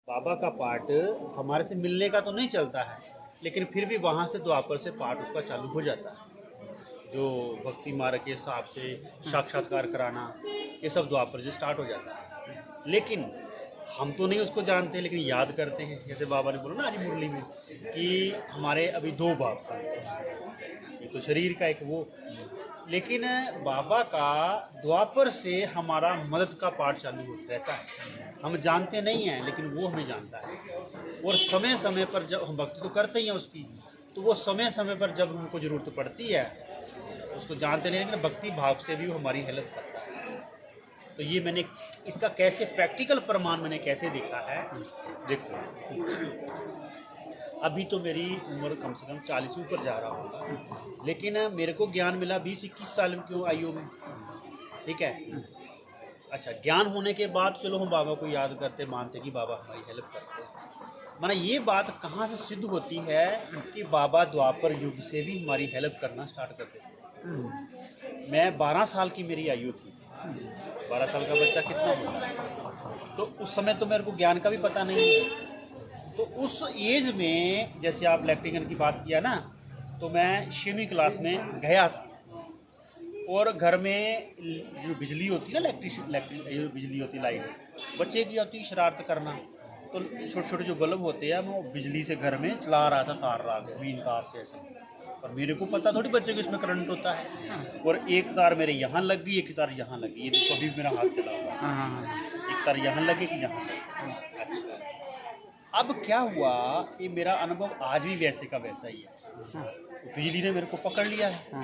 बाबा का पाठ हमारे से मिलने का तो नहीं चलता है, लेकिन फिर भी वहाँ से द्वापर से पाठ उसका चालू हो जाता है। जो भक्ति मार्ग के हिसाब से साक्षात्कार कराना, ये सब द्वापर से स्टार्ट हो जाता है। लेकिन हम तो नहीं उसको जानते, लेकिन याद करते हैं। जैसे बाबा ने बोला ना आज मुरली में कि हमारे अभी दो बाप हैं, ये तो शरीर का एक वो, लेकिन बाबा का द्वापर से हमारा मदद का पाठ चालू रहता है। हम जानते नहीं हैं, लेकिन वो हमें जानता है। और समय समय पर जब हम भक्ति तो करते ही हैं उसकी, तो वो समय समय पर जब हमको ज़रूरत पड़ती है, उसको जानते नहीं, लेकिन भक्ति भाव से भी वो हमारी हेल्प करता है। तो ये मैंने इसका कैसे प्रैक्टिकल प्रमाण मैंने कैसे देखा है, देखो अभी तो मेरी उम्र कम से कम 40 ऊपर जा रहा होगा, लेकिन मेरे को ज्ञान मिला 20-21 साल की आयु में, ठीक है। अच्छा, ज्ञान होने के बाद चलो हम बाबा को याद करते, मानते कि बाबा हमारी हेल्प करते हैं। माना ये बात कहाँ से सिद्ध होती है कि बाबा द्वापर युग से भी हमारी हेल्प करना स्टार्ट कर देते। मैं 12 साल की मेरी आयु थी। 12 साल का बच्चा कितना होता है, तो उस समय तो मेरे को ज्ञान का भी पता नहीं है। तो उस एज में जैसे आप इलेक्ट्रिकल की बात किया ना, तो मैं 6वीं क्लास में गया था, और घर में जो बिजली होती है ना, इलेक्ट्रिक बिजली होती, लाइट, बच्चे की होती शरारत करना, तो छोटे छोटे जो बल्ब होते हैं वो बिजली से घर में चला रहा था, तार रहा था ग्रीन तार से ऐसे। और मेरे को पता थोड़ी बच्चे को इसमें करंट होता है। और एक तार मेरे यहाँ लग गई, एक तार यहाँ लगी, ये देखो अभी मेरा हाथ चला हुआ, एक तार यहाँ लगे कि यहाँ लगे। अच्छा, अब क्या हुआ कि मेरा अनुभव आज भी वैसे का वैसा ही है। बिजली ने मेरे को पकड़ लिया है,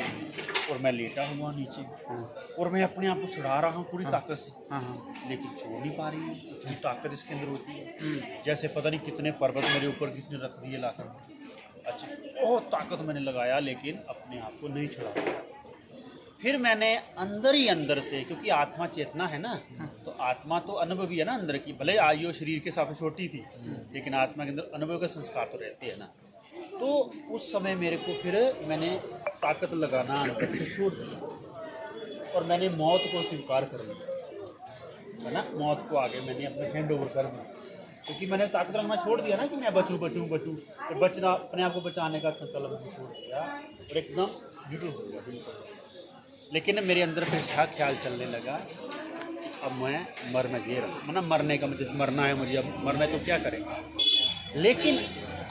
और मैं लेटा हुआ नीचे, और मैं अपने आप को छुड़ा रहा हूँ पूरी ताकत से, लेकिन छोड़ नहीं पा रही हूँ। इतनी ताकत इसके अंदर होती है, जैसे पता नहीं कितने पर्वत मेरे ऊपर किसने रख दिए लाकर। अच्छा, बहुत ताकत मैंने लगाया, लेकिन अपने आप को नहीं छुड़ा पाया। फिर मैंने अंदर ही अंदर से, क्योंकि आत्मा चेतना है ना, तो आत्मा तो अनुभवी है ना अंदर की, भले आयु शरीर के साथ छोटी थी, लेकिन आत्मा के अंदर अनुभव के संस्कार तो रहते हैं ना। तो उस समय मेरे को फिर मैंने ताकत लगाना अनुभव से छोड़ दिया, और मैंने मौत को स्वीकार कर लिया, है ना। मौत को आगे मैंने अपने हैंड ओवर कर दिया, क्योंकि मैंने ताकत रखना छोड़ दिया ना कि मैं बचूं बचूं बचूं, और बचना अपने आप को बचाने का संकल्प छोड़ दिया, और एकदम जुटू हो गया बिल्कुल। लेकिन मेरे अंदर से क्या ख्याल चलने लगा, अब मैं मरना दे रहा हूँ, मतलब मरने का मुझे मरना है, मुझे अब मरना है तो क्या करेंगे। लेकिन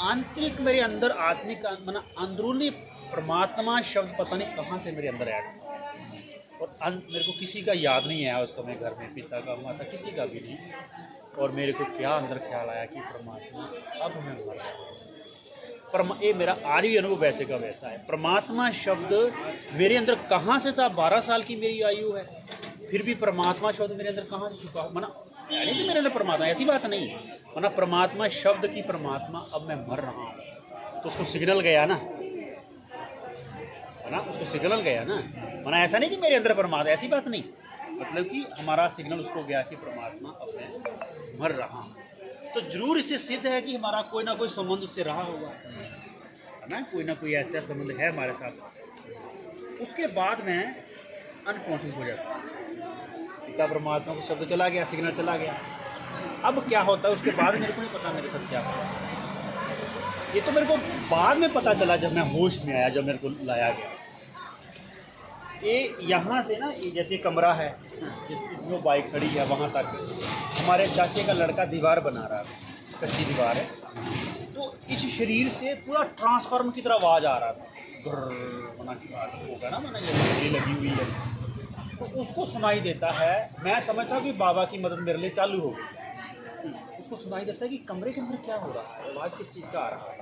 आंतरिक मेरे अंदर आत्मिक मतलब अंदरूनी परमात्मा शब्द पता नहीं कहाँ से मेरे अंदर ऐड हुआ, और मेरे को किसी का याद नहीं आया उस समय, घर में पिता का हुआ था, किसी का भी नहीं। और मेरे को क्या अंदर ख्याल आया कि परमात्मा अब मैं मर रहा हूँ। ये मेरा आज भी अनुभव वैसे का वैसा है। परमात्मा शब्द मेरे अंदर कहाँ से था, 12 साल की मेरी आयु है, फिर भी परमात्मा शब्द मेरे अंदर कहाँ से छुपा, मना यानी कि मेरे अंदर परमात्मा, ऐसी बात नहीं, मना परमात्मा शब्द की परमात्मा अब मैं मर रहा हूँ, तो उसको सिग्नल गया ना, है ना, उसको सिग्नल गया ना। मना ऐसा नहीं कि मेरे अंदर परमात्मा, ऐसी बात नहीं, मतलब कि हमारा सिग्नल उसको गया कि परमात्मा अब मैं मर रहा हूँ। तो जरूर इससे सिद्ध है कि हमारा कोई ना कोई संबंध उससे रहा होगा, है ना, कोई ना कोई ऐसा संबंध है हमारे साथ। उसके बाद मैं अनकॉन्शियस हो जाता हूँ, पिता परमात्मा को शब्द चला गया, सिग्नल चला गया। अब क्या होता है उसके बाद मेरे को नहीं पता मेरे साथ क्या होता, ये तो मेरे को बाद में पता चला जब मैं होश में आया, जब मेरे को लाया गया। ये यहाँ से ना, ये जैसे कमरा है, जो बाइक खड़ी है वहाँ तक हमारे चाचे का लड़का दीवार बना रहा है, कच्ची दीवार है, तो इस शरीर से पूरा ट्रांसफार्मर की तरह आवाज़ आ रहा था, मना की बात होगा ना, मना ये लगी हुई है, तो उसको सुनाई देता है। मैं समझता हूँ कि बाबा की मदद मेरे लिए चालू हो गई। उसको सुनाई देता है कि कमरे के अंदर क्या हो रहा है, आवाज़ किस चीज़ का आ रहा है।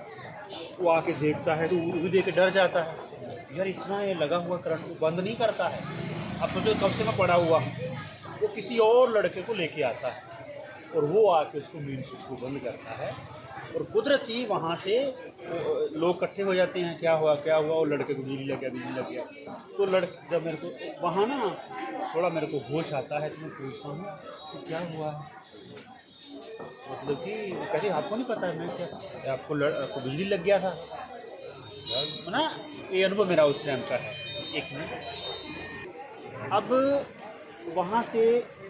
वो आके देखता है तो वो भी देख के डर जाता है, यार इतना ये लगा हुआ करंट को बंद नहीं करता है। अब सोचो कब से मैं पड़ा हुआ, वो किसी और लड़के को लेके आता है, और वो आके उसको मेन स्विच को बंद करता है, और कुदरती वहाँ से लोग इकट्ठे हो जाते हैं, क्या हुआ क्या हुआ, और लड़के को बिजली लग गया। तो लड़के जब मेरे को वहाँ ना थोड़ा मेरे को होश आता है, तो मैं पूछता हूँ कि क्या हुआ है, मतलब कि कहते आपको नहीं पता है, मैं क्या आपको बिजली लग गया था ना। ये अनुभव मेरा उस टाइम का है। एक मिनट, अब वहाँ से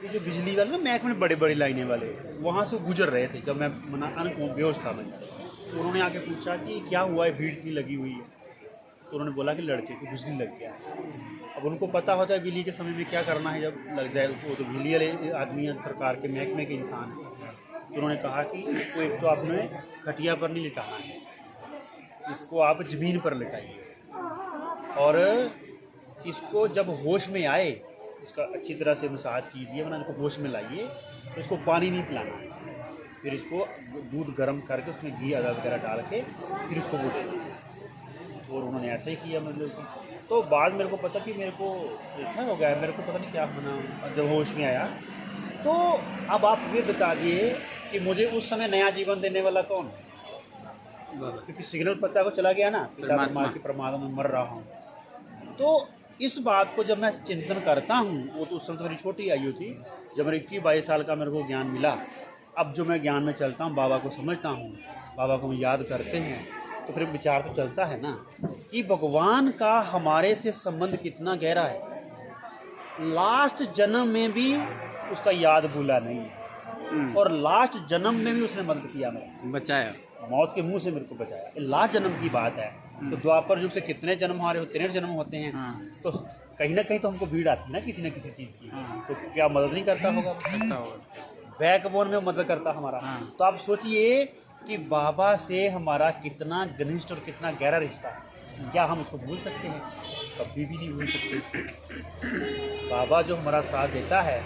ये जो बिजली वाले ना महक में बड़े बड़ी लाइनें वाले, वहाँ से गुजर रहे थे जब मैं बेहोश था मैं। तो उन्होंने आके पूछा कि क्या हुआ है, भीड़ इतनी लगी हुई है। तो उन्होंने बोला कि लड़के को बिजली लग गया है। अब उनको पता होता है बिजली के समय में क्या करना है जब लग जाए, वो तो बिजली वाले आदमी है, सरकार के महकमे के इंसान हैं। तो उन्होंने कहा कि इसको एक तो आपने खटिया पर नहीं लिटाना है, इसको आप ज़मीन पर लिटाइए, और इसको जब होश में आए इसका अच्छी तरह से मसाज कीजिए, वरना इसको होश में लाइए। तो इसको पानी नहीं पिलाना, फिर इसको दूध गर्म करके उसमें घी आधा वगैरह डाल के फिर इसको वो दें। और उन्होंने ऐसा ही किया मतलब। तो बाद मेरे को पता कि मेरे को अच्छा हो गया, मेरे को पता नहीं क्या बना जब होश में आया। तो अब आप ये बता दिए कि मुझे उस समय नया जीवन देने वाला कौन है? क्योंकि सिग्नल पता को चला गया ना, परमात्मा में मर रहा हूँ। तो इस बात को जब मैं चिंतन करता हूँ, वो तो उस समय तो मेरी छोटी आयु थी, जब मेरे 21-22 साल का मेरे को ज्ञान मिला। अब जो मैं ज्ञान में चलता हूँ, बाबा को समझता हूँ, बाबा को हम याद करते हैं, तो फिर विचार तो चलता है ना कि भगवान का हमारे से संबंध कितना गहरा है। लास्ट जन्म में भी उसका याद भूला नहीं है, और लास्ट जन्म में भी उसने मदद किया, मेरा बचाया, मौत के मुंह से मेरे को बचाया। ये लास्ट जन्म की बात है। तो द्वापर युग से कितने जन्म हमारे 13 जन्म होते हैं। तो कहीं ना कहीं तो हमको भीड़ आती है ना किसी न किसी चीज़ की। तो क्या मदद नहीं करता होगा? बैकबोन में मदद करता हमारा। तो आप सोचिए कि बाबा से हमारा कितना घनिष्ठ और कितना गहरा रिश्ता है। क्या हम उसको भूल सकते हैं? कभी भी नहीं भूल सकते। बाबा जो हमारा साथ देता है,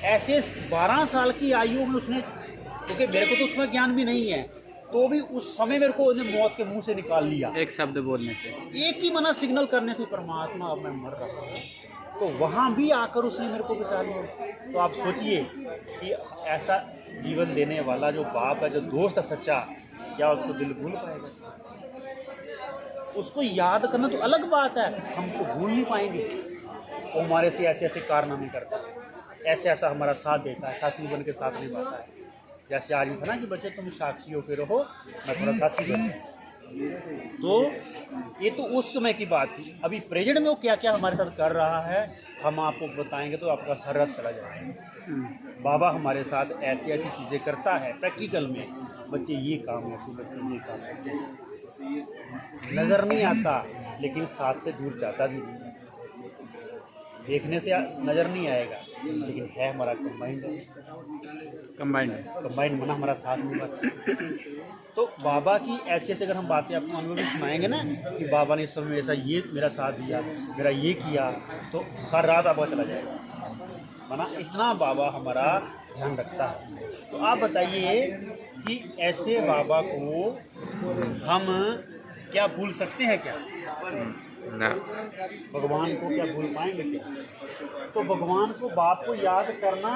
ऐसे 12 साल की आयु में उसने, क्योंकि मेरे को तो उसमें ज्ञान भी नहीं है, तो भी उस समय मेरे को उसने मौत के मुंह से निकाल लिया, एक शब्द बोलने से, एक ही मना सिग्नल करने से, परमात्मा अब मैं मर रहा हूँ। तो वहाँ भी आकर उसने मेरे को बचा लिया। तो आप सोचिए कि ऐसा जीवन देने वाला जो बाप है, जो दोस्त है सच्चा, क्या उसको दिल भूल पाएगा? उसको याद करना तो अलग बात है, हम उसको भूल नहीं पाएंगे। वो हमारे से ऐसे ऐसे कारनामे करता है, ऐसे ऐसा हमारा साथ देता है, साथी बन के साथ निभाता है। जैसे आज भी था ना कि बच्चे तुम साक्षी होकर रहो, मैं थोड़ा साथी बनूँ। तो ये तो उस समय की बात थी। अभी प्रेजेंट में वो क्या क्या हमारे साथ कर रहा है हम आपको बताएंगे तो आपका सरहद चला जाएगा। बाबा हमारे साथ ऐसी ऐसी चीज़ें करता है प्रैक्टिकल में। बच्चे ये काम ऐसे, बच्चे ये काम ऐसे, नज़र नहीं आता लेकिन साथ से दूर जाता भी नहीं। देखने से नज़र नहीं आएगा लेकिन है हमारा कंबाइंड मना हमारा साथ नहीं बता। तो बाबा की ऐसे ऐसे अगर हम बातें आपको अनुभव में सुनाएंगे ना कि बाबा ने इस समय ऐसा ये मेरा साथ दिया, मेरा ये किया, तो सारी रात आपका चला जाएगा। मना इतना बाबा हमारा ध्यान रखता है। तो आप बताइए कि ऐसे बाबा को हम क्या भूल सकते हैं क्या? ना। भगवान को क्या भूल पाएंगे क्या? तो भगवान को, बाप को याद करना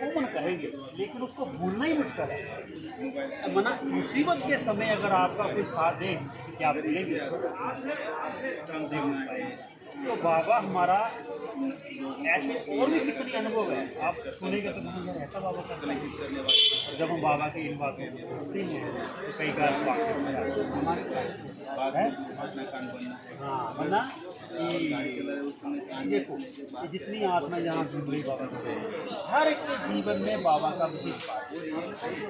कौन कहेंगे, लेकिन उसको भूलना ही मुश्किल है। मना मुसीबत के समय अगर आपका कोई साथ दे तो क्या आप भूलेंगे? तो बाबा हमारा ऐसे और भी कितनी अनुभव है आप सुनेंगे तो बहुत ऐसा बाबा का है। और जब हम बाबा की इन बातों को सुनते हैं तो कई बार है हाँ, वरना देखो ये जितनी आत्मा यहाँ जुड़ी बाबा की, हर एक के जीवन में बाबा का विशेष पाठ है।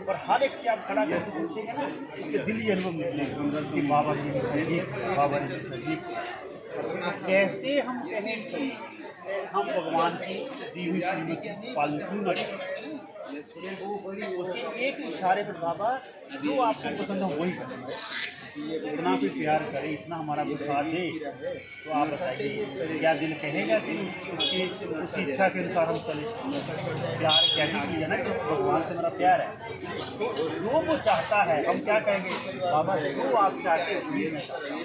और हर एक से आप खड़ा करके पूछेंगे ना, उसके दिल ही अनुभव निकलेगा कि बाबा ने बाबा ने कैसे हम कहें कि हम भगवान की दी हुई श्रीमत पालन क्यों न करें? उसके एक इशारे पर बाबा जो आपको पसंद है वही करेंगे। इतना कोई प्यार करे, इतना हमारा कोई साथ दे, तो आप बताइए क्या दिल कहेगा कि उसकी इच्छा के अनुसार हम चले? प्यार कैसी चीज़ है ना कि भगवान से मेरा प्यार है, तो जो वो चाहता है हम क्या कहेंगे? बाबा जो आप चाहते हैं वही मैं चाहता हूँ।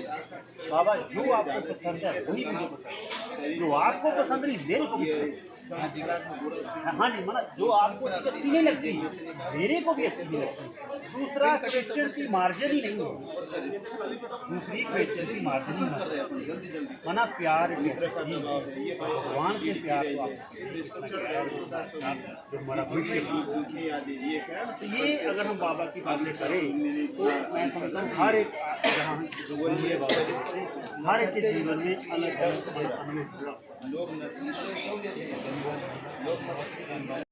बाबा जो आपको पसंद है वही मुझे पसंद है, जो आपको पसंद नहीं मेरे को भी पसंद है। हाँ जी, माना जो आपको अच्छी नहीं लगती मेरे को भी अच्छी नहीं लगती। दूसरा क्वेश्चन की मार्जिन ही नहीं है, दूसरी क्वेश्चन की मार्जिन ही नहीं। माना प्यार भगवान के प्यार को जो हमारा भविष्य, तो ये अगर हम बाबा की बातें करें तो मैं समझता हूँ हर एक जहाँ हर एक के जीवन में अलग अलग लोग नस्ली से लोग